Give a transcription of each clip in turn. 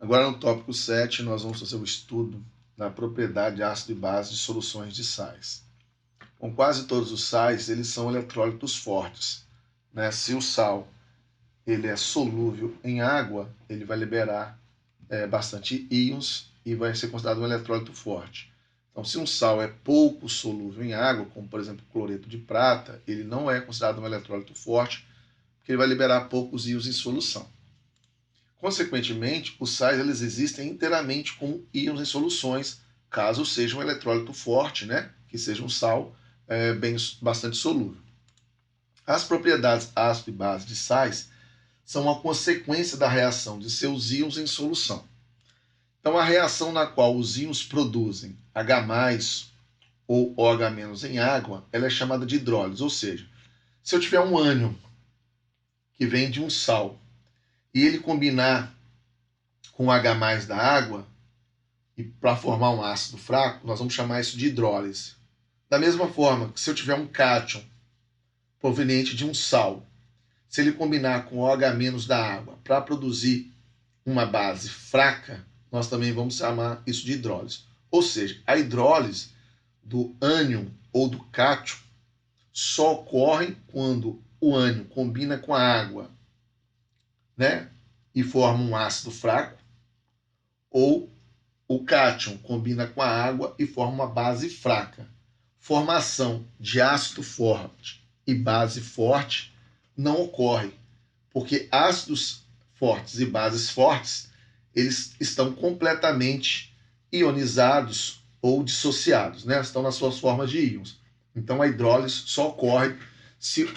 Agora no tópico 7 nós vamos fazer o estudo da propriedade ácido e base de soluções de sais. Com quase todos os sais, eles são eletrólitos fortes, né? Se o sal ele é solúvel em água, ele vai liberar bastante íons e vai ser considerado um eletrólito forte. Então, se um sal é pouco solúvel em água, como por exemplo o cloreto de prata, ele não é considerado um eletrólito forte, porque ele vai liberar poucos íons em solução. Consequentemente, os sais eles existem inteiramente como íons em soluções, caso seja um eletrólito forte, né? Que seja um sal bastante solúvel. As propriedades ácido e base de sais são uma consequência da reação de seus íons em solução. Então, a reação na qual os íons produzem H+, ou OH- em água, ela é chamada de hidrólise, ou seja, se eu tiver um ânion que vem de um sal e ele combinar com o H+ da água, e para formar um ácido fraco, nós vamos chamar isso de hidrólise. Da mesma forma que se eu tiver um cátion proveniente de um sal, se ele combinar com o OH- da água para produzir uma base fraca, nós também vamos chamar isso de hidrólise. Ou seja, a hidrólise do ânion ou do cátion só ocorre quando o ânion combina com a água, né, e forma um ácido fraco, ou o cátion combina com a água e forma uma base fraca. Formação de ácido forte e base forte não ocorre, porque ácidos fortes e bases fortes, eles estão completamente ionizados ou dissociados, né? Estão nas suas formas de íons. Então a hidrólise só ocorre se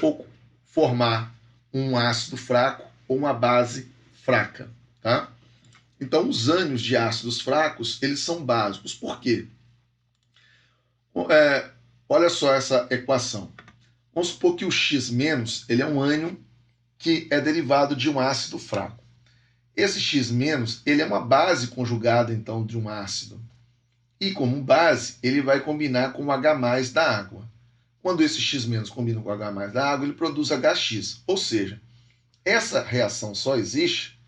formar um ácido fraco ou uma base fraca, tá? Então, os ânions de ácidos fracos, eles são básicos. Por quê? Olha só essa equação. Vamos supor que o X- ele é um ânion que é derivado de um ácido fraco. Esse X- ele é uma base conjugada, então, de um ácido. E, como base, ele vai combinar com o H+ da água. Quando esse X- combina com o H+ da água, ele produz HX. Ou seja, essa reação só existe,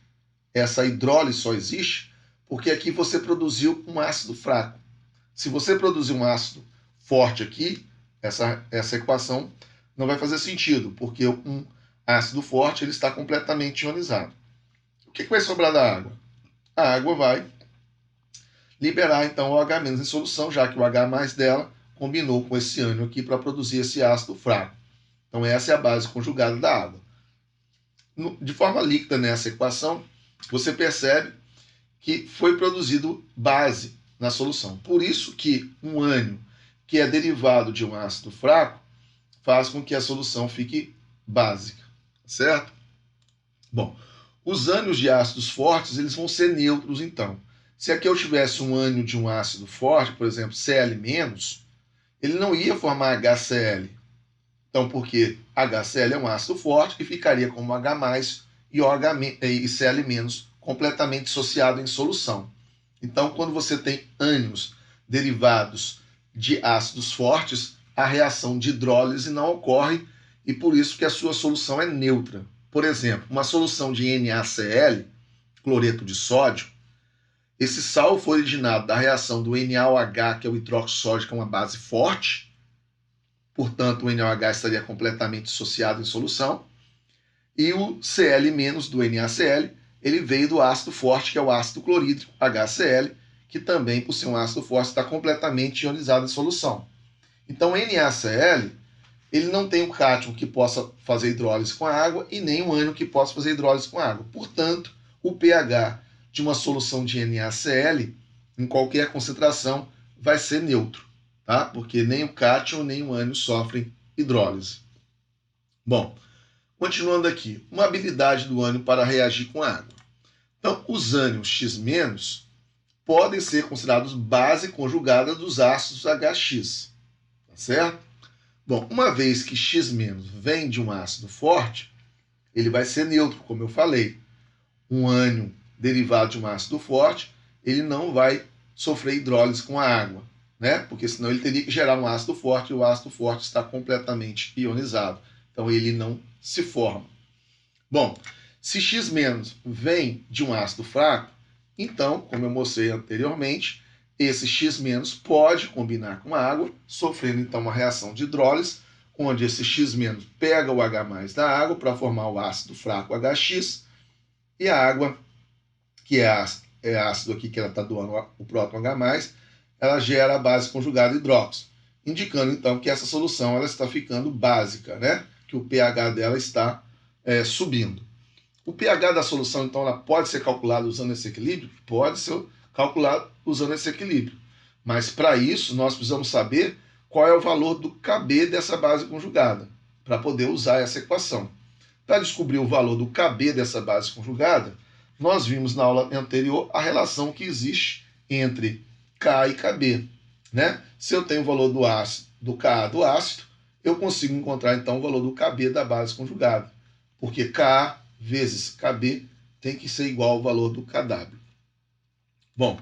essa hidrólise só existe, porque aqui você produziu um ácido fraco. Se você produzir um ácido forte aqui, essa equação não vai fazer sentido, porque um ácido forte ele está completamente ionizado. O que vai sobrar da água? A água vai liberar então o H- em solução, já que o H+ dela combinou com esse ânion aqui para produzir esse ácido fraco. Então essa é a base conjugada da água. De forma líquida nessa equação, você percebe que foi produzido base na solução. Por isso que um ânion que é derivado de um ácido fraco faz com que a solução fique básica, certo? Bom, os ânions de ácidos fortes, eles vão ser neutros então. Se aqui eu tivesse um ânion de um ácido forte, por exemplo, Cl-, ele não ia formar HCl. Então, porque HCl é um ácido forte e ficaria como H+ e OH- e Cl- completamente dissociado em solução. Então, quando você tem ânions derivados de ácidos fortes, a reação de hidrólise não ocorre e por isso que a sua solução é neutra. Por exemplo, uma solução de NaCl, cloreto de sódio, esse sal foi originado da reação do NaOH, que é o hidróxido sódio, que é uma base forte, portanto o NaOH estaria completamente dissociado em solução, e o Cl- do NaCl, ele veio do ácido forte, que é o ácido clorídrico, HCl, que também, por ser um ácido forte, está completamente ionizado em solução. Então, o NaCl, ele não tem um cátion que possa fazer hidrólise com a água e nem um ânion que possa fazer hidrólise com a água. Portanto, o pH de uma solução de NaCl, em qualquer concentração, vai ser neutro, tá? Porque nem o cátion nem o ânion sofrem hidrólise. Bom, continuando aqui, uma habilidade do ânion para reagir com água. Então, os ânions X- podem ser considerados base conjugada dos ácidos HX, tá certo? Bom, uma vez que X- vem de um ácido forte, ele vai ser neutro, como eu falei. Um ânion derivado de um ácido forte, ele não vai sofrer hidrólise com a água, né? Porque senão ele teria que gerar um ácido forte e o ácido forte está completamente ionizado. Então ele não se forma. Bom, se X- vem de um ácido fraco, Então, como eu mostrei anteriormente, esse X- pode combinar com a água, sofrendo então uma reação de hidrólise, onde esse X- pega o H- da água para formar o ácido fraco HX, e a água, que é ácido aqui, que ela está doando o próton H+, ela gera a base conjugada hidróxido, indicando então que essa solução ela está ficando básica, né? Que o pH dela está subindo. O pH da solução, então, ela pode ser calculado usando esse equilíbrio? Pode ser calculado usando esse equilíbrio. Mas, para isso, nós precisamos saber qual é o valor do Kb dessa base conjugada, para poder usar essa equação. Para descobrir o valor do Kb dessa base conjugada, nós vimos na aula anterior a relação que existe entre K e Kb. Né? Se eu tenho o valor do ácido, do Ka do ácido, eu consigo encontrar, então, o valor do Kb da base conjugada. Porque Ka vezes Kb tem que ser igual ao valor do Kw. Bom,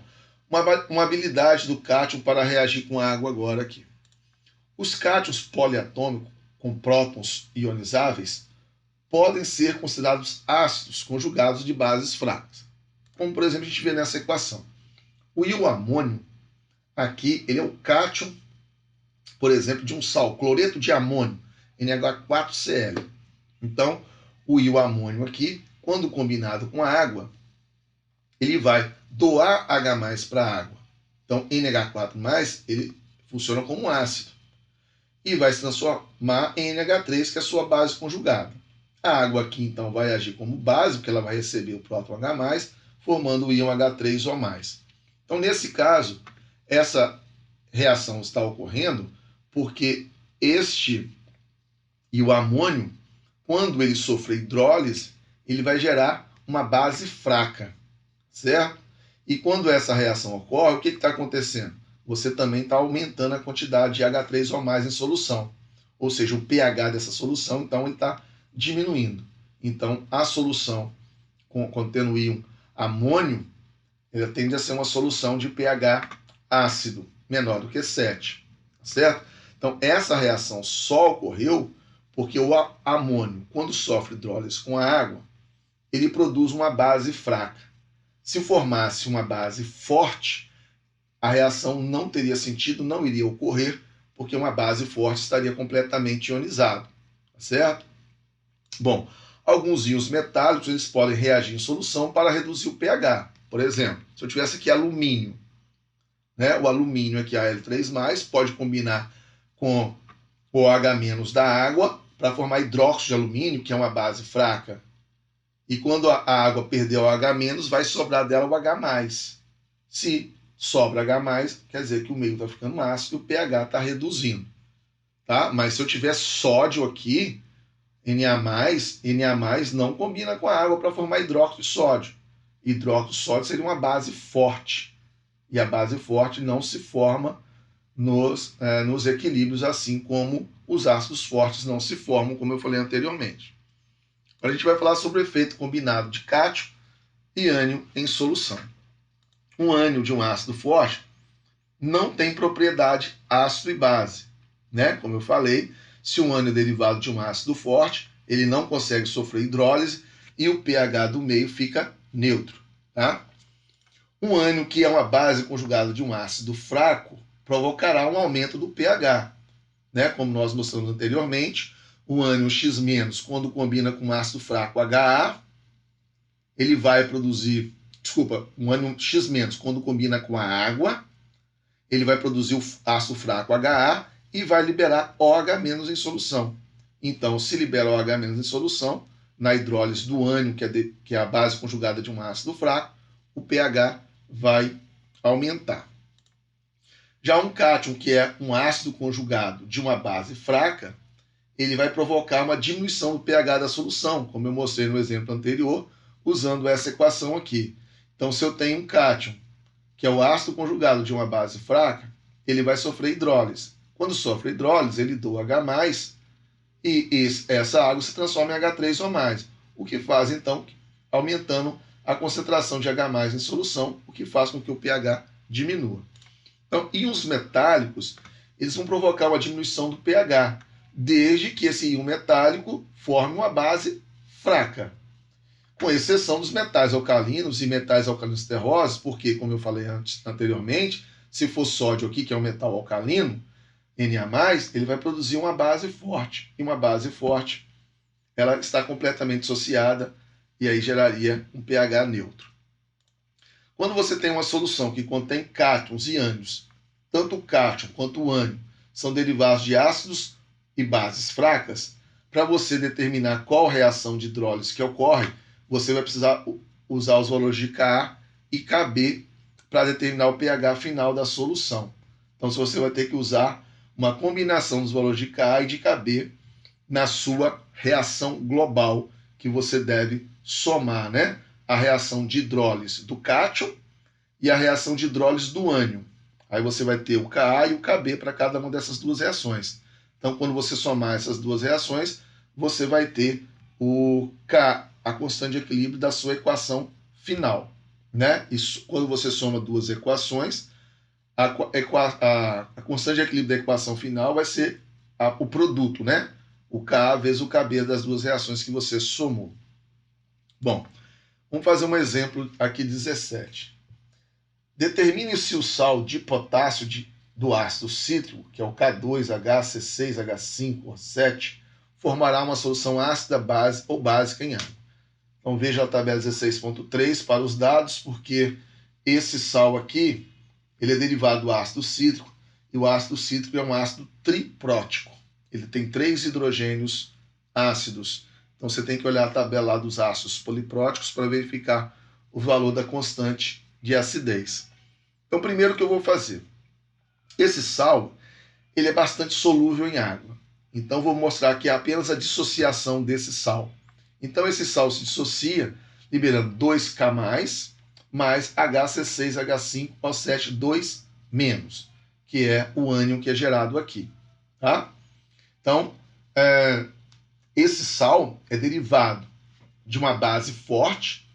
uma habilidade do cátion para reagir com a água agora aqui. Os cátions poliatômicos com prótons ionizáveis podem ser considerados ácidos conjugados de bases fracas. Como, por exemplo, a gente vê nessa equação. O íon amônio, aqui, ele é o cátion, por exemplo, de um sal, cloreto de amônio, NH4Cl. Então, o íon amônio aqui, quando combinado com a água, ele vai doar H+ para a água. Então, NH4+, ele funciona como um ácido. E vai se transformar em NH3, que é a sua base conjugada. A água aqui, então, vai agir como base, porque ela vai receber o próton H+, formando o íon H3O+. Então, nesse caso, essa reação está ocorrendo porque o amônio, quando ele sofre hidrólise, ele vai gerar uma base fraca, certo? E quando essa reação ocorre, o que está acontecendo? Você também está aumentando a quantidade de H3O+ em solução. Ou seja, o pH dessa solução, então, ele está diminuindo. Então, a solução contendo o íon amônio, ela tende a ser uma solução de pH ácido, menor do que 7, certo? Então, essa reação só ocorreu porque o amônio, quando sofre hidrólise com a água, ele produz uma base fraca. Se formasse uma base forte, a reação não teria sentido, não iria ocorrer, porque uma base forte estaria completamente ionizado, certo? Bom, alguns íons metálicos eles podem reagir em solução para reduzir o pH. Por exemplo, se eu tivesse aqui alumínio, né? O alumínio aqui, Al3+, pode combinar com o H- da água para formar hidróxido de alumínio, que é uma base fraca. E quando a água perder o H-, vai sobrar dela o H+. Se sobra H+, quer dizer que o meio está ficando ácido e o pH está reduzindo. Tá? Mas se eu tiver sódio aqui, Na+, Na+ não combina com a água para formar hidróxido de sódio. Hidróxido de sódio seria uma base forte. E a base forte não se forma nos equilíbrios, assim como os ácidos fortes não se formam, como eu falei anteriormente. Agora a gente vai falar sobre o efeito combinado de cátion e ânion em solução. Um ânion de um ácido forte não tem propriedade ácido e base. Né? Como eu falei, se um ânion é derivado de um ácido forte, ele não consegue sofrer hidrólise e o pH do meio fica neutro. Tá? Um ânion que é uma base conjugada de um ácido fraco provocará um aumento do pH. Né? Como nós mostramos anteriormente, o ânion X-, quando combina com um ácido fraco HA, ele vai produzir, um ânion X-, quando combina com a água, ele vai produzir o ácido fraco HA e vai liberar OH- em solução. Então, se libera OH- em solução, na hidrólise do ânion, que é a base conjugada de um ácido fraco, o pH vai aumentar. Já um cátion, que é um ácido conjugado de uma base fraca, ele vai provocar uma diminuição do pH da solução, como eu mostrei no exemplo anterior, usando essa equação aqui. Então, se eu tenho um cátion, que é o ácido conjugado de uma base fraca, ele vai sofrer hidrólise. Quando sofre hidrólise, ele doa H+, e essa água se transforma em H3O+, o que faz, então, aumentando a concentração de H+ em solução, o que faz com que o pH diminua. Então, íons metálicos, eles vão provocar uma diminuição do pH, desde que esse íon metálico forme uma base fraca. com exceção dos metais alcalinos e metais alcalinos terrosos, porque, como eu falei anteriormente, se for sódio aqui, que é um metal alcalino, Na+, ele vai produzir uma base forte. E uma base forte, ela está completamente dissociada e aí geraria um pH neutro. Quando você tem uma solução que contém cátions e ânions, tanto o cátion quanto o ânion são derivados de ácidos e bases fracas, para você determinar qual reação de hidrólise que ocorre, você vai precisar usar os valores de Ka e Kb para determinar o pH final da solução. Então, você vai ter que usar uma combinação dos valores de Ka e de Kb na sua reação global, que você deve somar, né? A reação de hidrólise do cátion e a reação de hidrólise do ânion. Aí você vai ter o Ka e o Kb para cada uma dessas duas reações. Então, quando você somar essas duas reações, você vai ter o K, a constante de equilíbrio da sua equação final. Né? Isso, quando você soma duas equações, a constante de equilíbrio da equação final vai ser o produto, né? O Ka vezes o Kb das duas reações que você somou. Bom, vamos fazer um exemplo aqui 17. Determine se o sal de potássio do ácido cítrico, que é o K2HC6H5O7, formará uma solução ácida base ou básica em água. Então veja a tabela 16.3 para os dados, porque esse sal aqui, ele é derivado do ácido cítrico, e o ácido cítrico é um ácido triprótico. Ele tem 3 hidrogênios ácidos. Então você tem que olhar a tabela lá dos ácidos polipróticos para verificar o valor da constante de acidez. Então, primeiro que eu vou fazer, esse sal, ele é bastante solúvel em água. Então, vou mostrar aqui apenas a dissociação desse sal. Então, esse sal se dissocia liberando 2K+, mais HC6H5O7 2-, que é o ânion que é gerado aqui. Tá? Então, esse sal é derivado de uma base forte,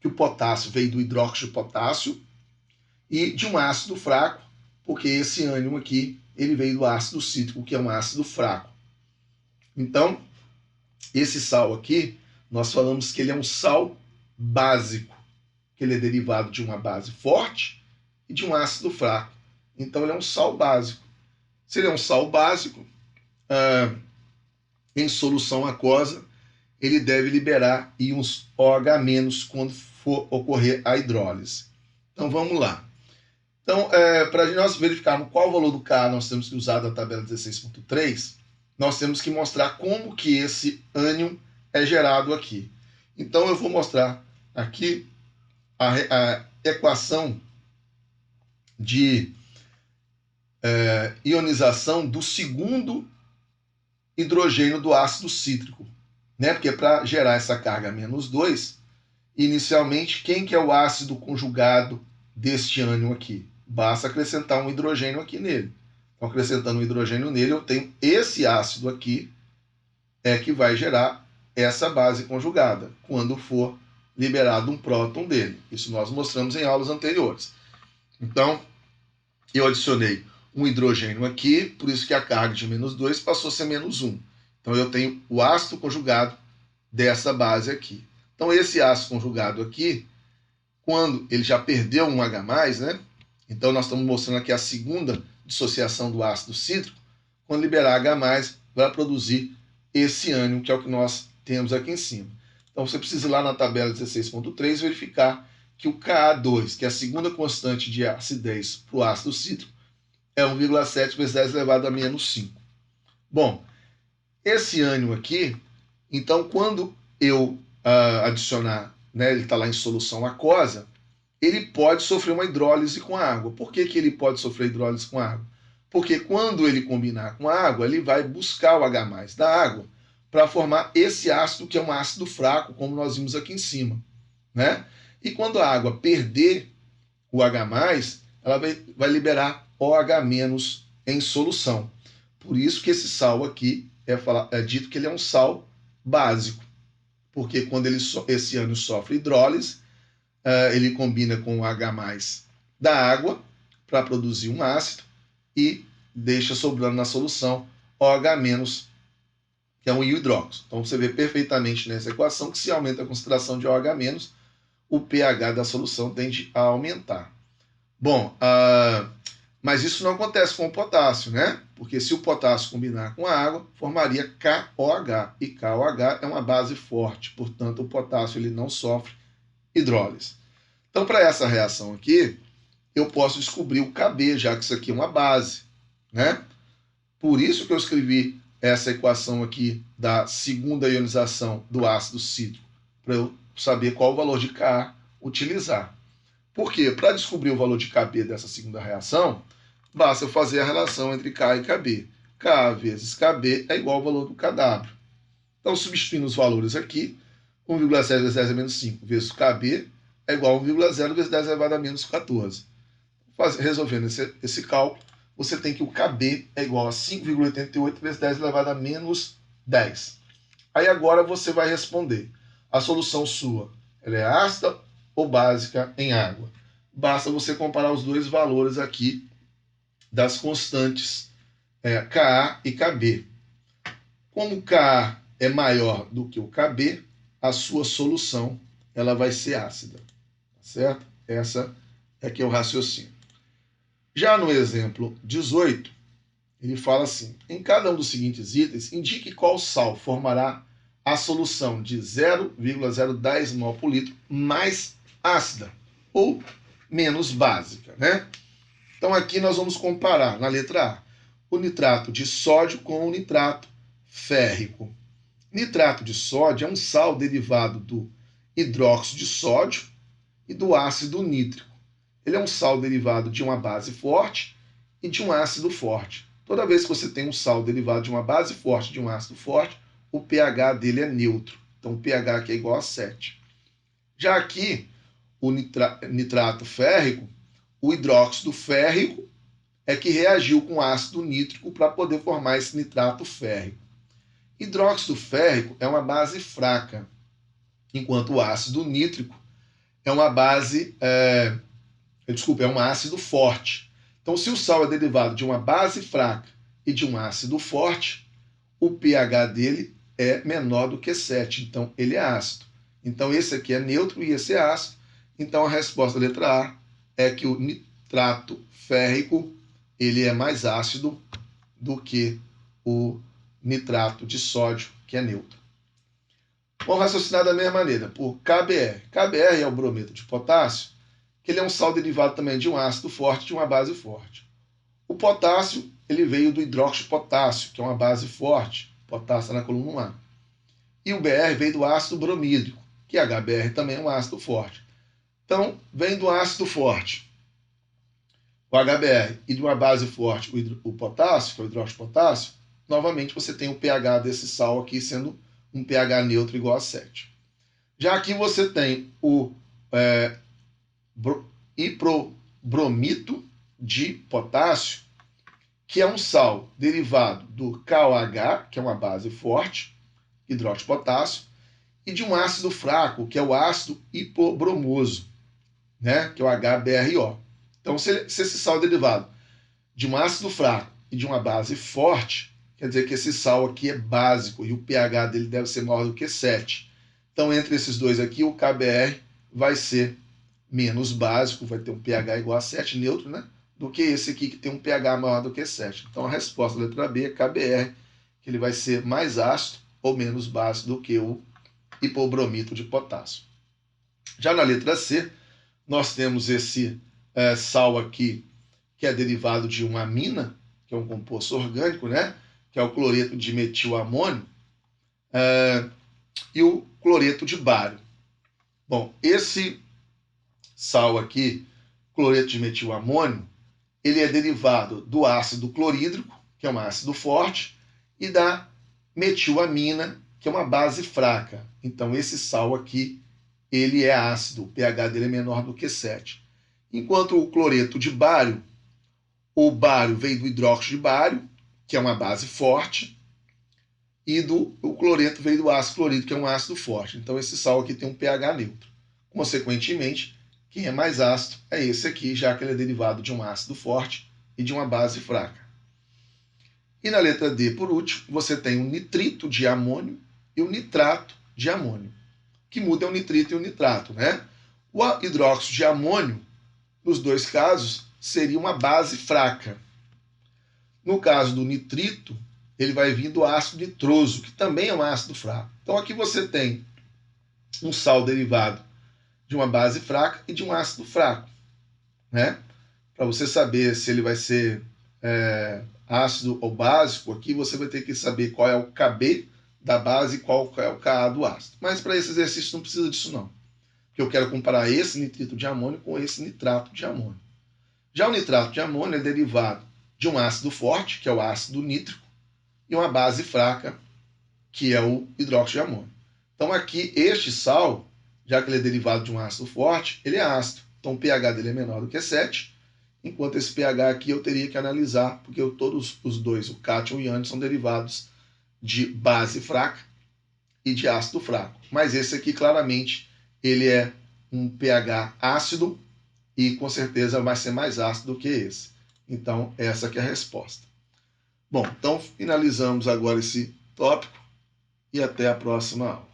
que o potássio veio do hidróxido de potássio, e de um ácido fraco, porque esse ânion aqui, ele veio do ácido cítrico, que é um ácido fraco. Então, esse sal aqui, nós falamos que ele é um sal básico, que ele é derivado de uma base forte e de um ácido fraco. Então, ele é um sal básico. Se ele é um sal básico, em solução aquosa, ele deve liberar íons OH- quando for ocorrer a hidrólise. Então, vamos lá. Então, para nós verificarmos qual o valor do Ka nós temos que usar da tabela 16.3, nós temos que mostrar como que esse ânion é gerado aqui. Então, eu vou mostrar aqui a equação de ionização do segundo hidrogênio do ácido cítrico. Né? Porque para gerar essa carga -2, inicialmente, quem que é o ácido conjugado deste ânion aqui? Basta acrescentar um hidrogênio aqui nele. Então, acrescentando um hidrogênio nele, eu tenho esse ácido aqui, que vai gerar essa base conjugada, quando for liberado um próton dele. Isso nós mostramos em aulas anteriores. Então, eu adicionei um hidrogênio aqui, por isso que a carga de -2 passou a ser -1. Então, eu tenho o ácido conjugado dessa base aqui. Então, esse ácido conjugado aqui, quando ele já perdeu um H+, né? Então, nós estamos mostrando aqui a segunda dissociação do ácido cítrico. Quando liberar H+, vai produzir esse ânion, que é o que nós temos aqui em cima. Então, você precisa ir lá na tabela 16.3 verificar que o Ka2, que é a segunda constante de acidez para o ácido cítrico, é 1,7 vezes 10 elevado a -5. Bom, esse ânion aqui, então, quando eu adicionar, né, ele está lá em solução aquosa, ele pode sofrer uma hidrólise com a água. Por que, que ele pode sofrer hidrólise com a água? Porque quando ele combinar com a água, ele vai buscar o H+ da água para formar esse ácido, que é um ácido fraco, como nós vimos aqui em cima. Né? E quando a água perder o H+, ela vai liberar OH- em solução. Por isso que esse sal aqui é dito que ele é um sal básico. Porque quando esse ânion sofre hidrólise, ele combina com o H+ da água para produzir um ácido e deixa sobrando na solução OH- que é um hidróxido. Então você vê perfeitamente nessa equação que se aumenta a concentração de OH-, o pH da solução tende a aumentar. Bom, mas isso não acontece com o potássio, né? Porque se o potássio combinar com a água, formaria KOH. E KOH é uma base forte, portanto o potássio ele não sofre hidrólise. Então, para essa reação aqui, eu posso descobrir o Kb, já que isso aqui é uma base, né? Por isso que eu escrevi essa equação aqui da segunda ionização do ácido cítrico, para eu saber qual o valor de Ka utilizar. Por quê? Para descobrir o valor de Kb dessa segunda reação, basta eu fazer a relação entre K e Kb. K vezes Kb é igual ao valor do Kw. Então, substituindo os valores aqui, 1,7 vezes 10 a menos 5 vezes Kb é igual a 1,0 vezes 10 elevado a menos 14. Resolvendo esse cálculo, você tem que o Kb é igual a 5,88 vezes 10 elevado a menos 10. Aí agora você vai responder. A solução sua, ela é ácida ou básica em água? Basta você comparar os dois valores aqui das constantes Ka e Kb. Como Ka é maior do que o Kb, a sua solução ela vai ser ácida. Certo? Essa é que é o raciocínio. Já no exemplo 18, ele fala assim: em cada um dos seguintes itens, indique qual sal formará a solução de 0,010 mol por litro mais ácida ou menos básica, né? Então aqui nós vamos comparar, na letra A, o nitrato de sódio com o nitrato férrico. Nitrato de sódio é um sal derivado do hidróxido de sódio e do ácido nítrico. Ele é um sal derivado de uma base forte e de um ácido forte. Toda vez que você tem um sal derivado de uma base forte e de um ácido forte, o pH dele é neutro. Então o pH aqui é igual a 7. Já aqui, o nitrato férrico, o hidróxido férrico é que reagiu com ácido nítrico para poder formar esse nitrato férrico. Hidróxido férrico é uma base fraca, enquanto o ácido nítrico é uma base... é um ácido forte. Então, se o sal é derivado de uma base fraca e de um ácido forte, o pH dele é menor do que 7. Então, ele é ácido. Então, esse aqui é neutro e esse é ácido. Então, a resposta da letra A é que o nitrato férrico ele é mais ácido do que o nitrato de sódio, que é neutro. Vamos raciocinar da mesma maneira, por KBr. KBr é o brometo de potássio, que ele é um sal derivado também de um ácido forte e de uma base forte. O potássio ele veio do hidróxido de potássio, que é uma base forte, potássio está na coluna 1A. E o Br veio do ácido bromídrico, que HBr também é um ácido forte. Então, vem do ácido forte, o HBr, e de uma base forte, o potássio, que é o hidróxido de potássio, novamente você tem o pH desse sal aqui sendo um pH neutro igual a 7. Já aqui você tem o hipobromito de potássio, que é um sal derivado do KOH, que é uma base forte, hidróxido de potássio, e de um ácido fraco, que é o ácido hipobromoso, né, que é o HBRO. Então, se esse sal é derivado de um ácido fraco e de uma base forte, quer dizer que esse sal aqui é básico e o pH dele deve ser maior do que 7. Então, entre esses dois aqui, o KBr vai ser menos básico, vai ter um pH igual a 7, neutro, né? Do que esse aqui que tem um pH maior do que 7. Então a resposta da letra B é KBr, que ele vai ser mais ácido ou menos básico do que o hipobromito de potássio. Já na letra C, nós temos esse sal aqui, que é derivado de uma amina, que é um composto orgânico, né? Que é o cloreto de metilamônio, e o cloreto de bário. Bom, esse sal aqui, cloreto de metilamônio, ele é derivado do ácido clorídrico, que é um ácido forte, e da metilamina, que é uma base fraca. Então, esse sal aqui, ele é ácido, o pH dele é menor do que 7. Enquanto o cloreto de bário, o bário veio do hidróxido de bário, que é uma base forte, e o cloreto veio do ácido clorídrico, que é um ácido forte. Então, esse sal aqui tem um pH neutro. Consequentemente, quem é mais ácido é esse aqui, já que ele é derivado de um ácido forte e de uma base fraca. E na letra D, por último, você tem o nitrito de amônio e o nitrato de amônio. O que muda é o nitrito e o nitrato, né? O hidróxido de amônio, nos dois casos, seria uma base fraca. No caso do nitrito, ele vai vir do ácido nitroso, que também é um ácido fraco. Então aqui você tem um sal derivado de uma base fraca e de um ácido fraco, né? Para você saber se ele vai ser ácido ou básico, aqui você vai ter que saber qual é o Kb da base e qual é o Ka do ácido. Mas para esse exercício não precisa disso não. Porque eu quero comparar esse nitrito de amônio com esse nitrato de amônio. Já o nitrato de amônio é derivado de um ácido forte, que é o ácido nítrico, e uma base fraca, que é o hidróxido de amônio. Então aqui, este sal, já que ele é derivado de um ácido forte, ele é ácido. Então o pH dele é menor do que 7, enquanto esse pH aqui eu teria que analisar, porque todos os dois, o cátion e o ânion, são derivados de base fraca e de ácido fraco. Mas esse aqui, claramente, ele é um pH ácido e com certeza vai ser mais ácido do que esse. Então, essa aqui é a resposta. Bom, então finalizamos agora esse tópico e até a próxima aula.